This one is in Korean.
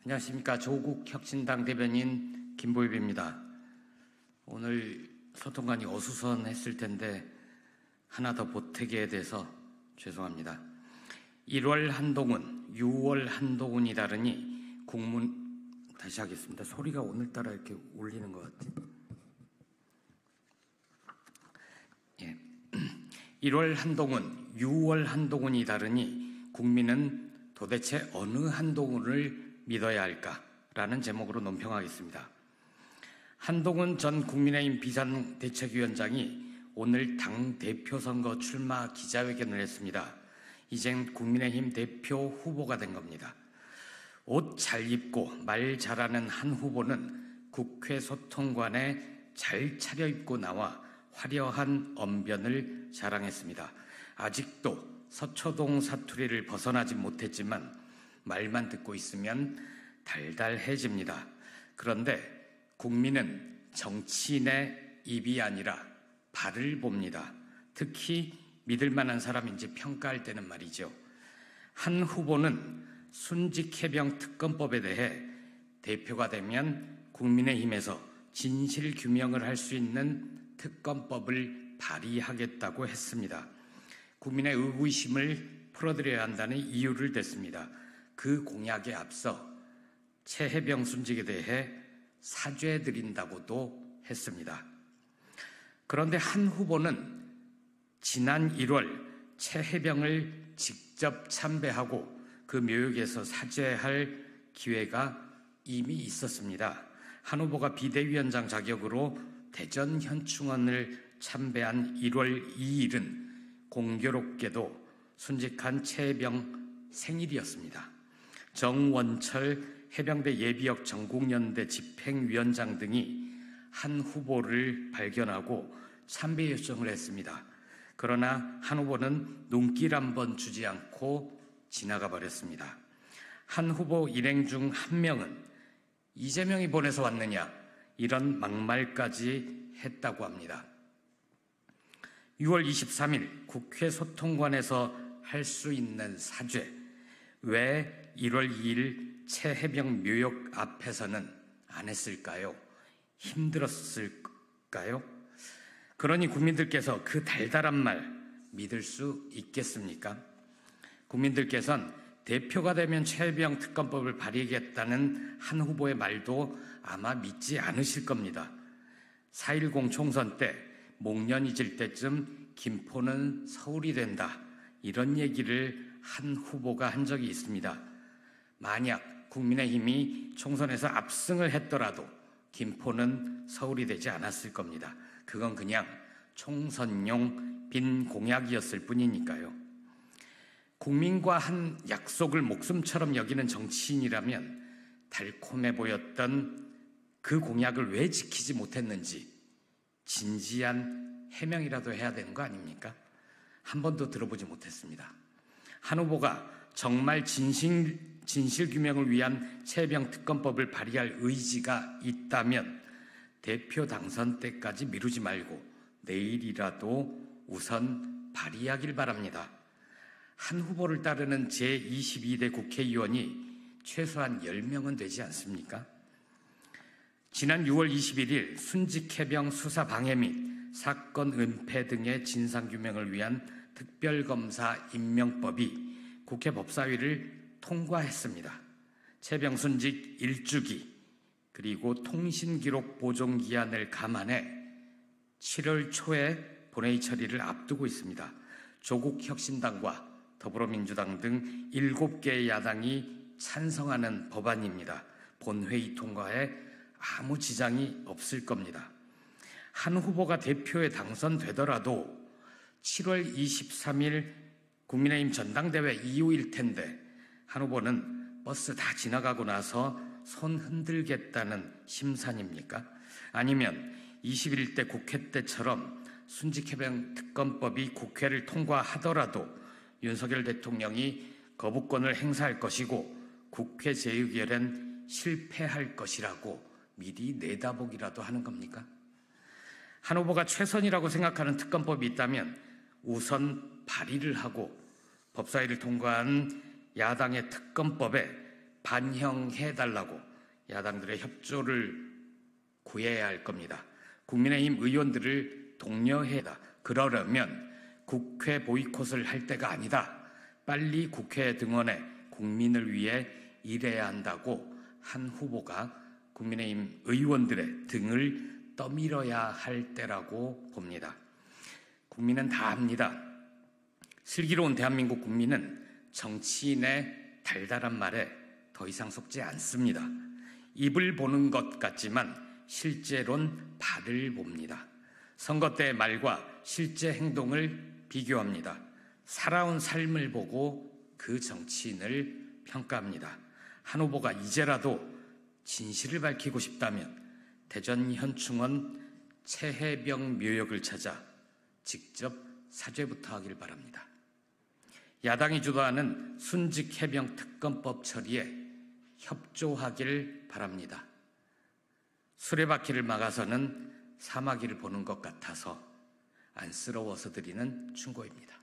안녕하십니까. 조국 혁신당 대변인 김보엽입니다. 오늘 소통관이 어수선했을 텐데 하나 더 보태게 돼서 죄송합니다. 1월 한동훈, 6월 한동훈이 다르니 다시 하겠습니다. 소리가 오늘따라 이렇게 울리는 것 같아요. 1월 한동훈, 6월 한동훈이 다르니 국민은 도대체 어느 한동훈을 믿어야 할까라는 제목으로 논평하겠습니다. 한동훈 전 국민의힘 비상대책위원장이 오늘 당대표 선거 출마 기자회견을 했습니다. 이젠 국민의힘 대표 후보가 된 겁니다. 옷 잘 입고 말 잘하는 한 후보는 국회 소통관에 잘 차려입고 나와 화려한 언변을 자랑했습니다. 아직도 서초동 사투리를 벗어나지 못했지만 말만 듣고 있으면 달달해집니다. 그런데 국민은 정치인의 입이 아니라 발을 봅니다. 특히 믿을 만한 사람인지 평가할 때는 말이죠. 한 후보는 순직해병 특검법에 대해 대표가 되면 국민의힘에서 진실규명을 할 수 있는 특검법을 발의하겠다고 했습니다. 국민의 의구심을 풀어드려야 한다는 이유를 댔습니다. 그 공약에 앞서 최해병 순직에 대해 사죄드린다고도 했습니다. 그런데 한 후보는 지난 1월 최해병을 직접 참배하고 그 묘역에서 사죄할 기회가 이미 있었습니다. 한 후보가 비대위원장 자격으로 대전 현충원을 참배한 1월 2일은 공교롭게도 순직한 최해병 생일이었습니다. 정원철 해병대 예비역 전국연대 집행위원장 등이 한 후보를 발견하고 참배 요청을 했습니다. 그러나 한 후보는 눈길 한번 주지 않고 지나가 버렸습니다. 한 후보 일행 중 한 명은 이재명이 보내서 왔느냐 이런 막말까지 했다고 합니다. 6월 23일 국회 소통관에서 할 수 있는 사죄, 왜 1월 2일 최해병 묘역 앞에서는 안 했을까요? 힘들었을까요? 그러니 국민들께서 그 달달한 말 믿을 수 있겠습니까? 국민들께서는 대표가 되면 최해병 특검법을 발의하겠다는 한 후보의 말도 아마 믿지 않으실 겁니다. 4.10 총선 때 목련 잊을 때쯤 김포는 서울이 된다 이런 얘기를 한 후보가 한 적이 있습니다. 만약 국민의힘이 총선에서 압승을 했더라도 김포는 서울이 되지 않았을 겁니다. 그건 그냥 총선용 빈 공약이었을 뿐이니까요. 국민과 한 약속을 목숨처럼 여기는 정치인이라면 달콤해 보였던 그 공약을 왜 지키지 못했는지 진지한 해명이라도 해야 되는 거 아닙니까? 한 번도 들어보지 못했습니다. 한 후보가 정말 진실규명을 위한 최해병 특검법을 발의할 의지가 있다면 대표 당선 때까지 미루지 말고 내일이라도 우선 발의하길 바랍니다. 한 후보를 따르는 제22대 국회의원이 최소한 10명은 되지 않습니까? 지난 6월 21일 순직해병 수사 방해 및 사건 은폐 등의 진상규명을 위한 특별검사 임명법이 국회 법사위를 통과했습니다. 최병 순직 1주기 그리고 통신기록 보존기한을 감안해 7월 초에 본회의 처리를 앞두고 있습니다. 조국 혁신당과 더불어민주당 등 7개의 야당이 찬성하는 법안입니다. 본회의 통과에 아무 지장이 없을 겁니다. 한 후보가 대표에 당선되더라도 7월 23일 국민의힘 전당대회 이후일 텐데 한 후보는 버스 다 지나가고 나서 손 흔들겠다는 심산입니까? 아니면 21대 국회 때처럼 순직해병 특검법이 국회를 통과하더라도 윤석열 대통령이 거부권을 행사할 것이고 국회 재의결은 실패할 것이라고 미리 내다보기라도 하는 겁니까? 한 후보가 최선이라고 생각하는 특검법이 있다면 우선 발의를 하고 법사위를 통과한 야당의 특검법에 반영해달라고 야당들의 협조를 구해야 할 겁니다. 국민의힘 의원들을 독려해다. 그러려면 국회 보이콧을 할 때가 아니다. 빨리 국회에 등원해 국민을 위해 일해야 한다고 한 후보가 국민의힘 의원들의 등을 떠밀어야 할 때라고 봅니다. 국민은 다 압니다. 슬기로운 대한민국 국민은 정치인의 달달한 말에 더 이상 속지 않습니다. 입을 보는 것 같지만 실제론 발을 봅니다. 선거 때의 말과 실제 행동을 비교합니다. 살아온 삶을 보고 그 정치인을 평가합니다. 한 후보가 이제라도 진실을 밝히고 싶다면 대전 현충원 최해병 묘역을 찾아 직접 사죄부터 하길 바랍니다. 야당이 주도하는 순직 해병 특검법 처리에 협조하길 바랍니다. 수레바퀴를 막아서는 사마귀를 보는 것 같아서 안쓰러워서 드리는 충고입니다.